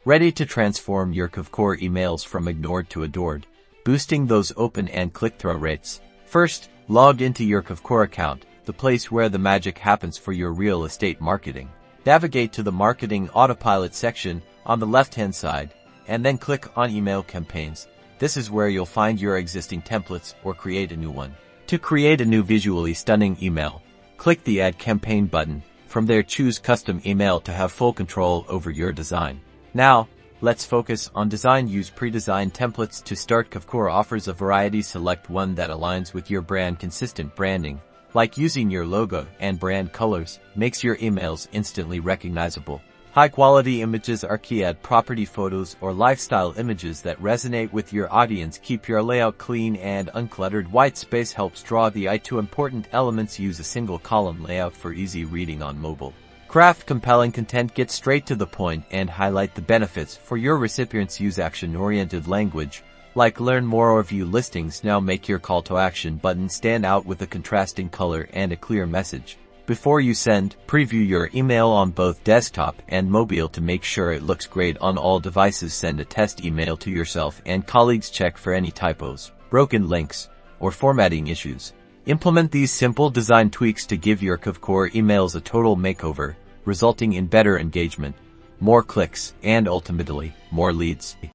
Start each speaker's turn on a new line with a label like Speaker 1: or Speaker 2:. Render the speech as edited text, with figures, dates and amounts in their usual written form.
Speaker 1: Ready to transform your Kvcore emails from ignored to adored, boosting those open and click-through rates. First, log into your Kvcore account, the place where the magic happens for your real estate marketing. Navigate to the Marketing Autopilot section on the left-hand side, and then click on Email Campaigns. This is where you'll find your existing templates or create a new one. To create a new visually stunning email, click the Add Campaign button. From there, choose Custom Email to have full control over your design. Now, let's focus on design. Use Predesigned Templates to start. Kvcore offers a variety. Select one that aligns with your brand. Consistent branding, like using your logo and brand colors, makes your emails instantly recognizable. High-quality images are key. Add property photos or lifestyle images that resonate with your audience. Keep your layout clean and uncluttered. White space helps draw the eye to important elements. Use a single-column layout for easy reading on mobile. Craft compelling content. Get straight to the point and highlight the benefits for your recipients. Use action-oriented language, like learn more or view listings now. Make your call to action button stand out with a contrasting color and a clear message. Before you send, preview your email on both desktop and mobile to make sure it looks great on all devices. Send a test email to yourself and colleagues. Check for any typos, broken links, or formatting issues. Implement these simple design tweaks to give your Kvcore emails a total makeover, resulting in better engagement, more clicks, and ultimately, more leads.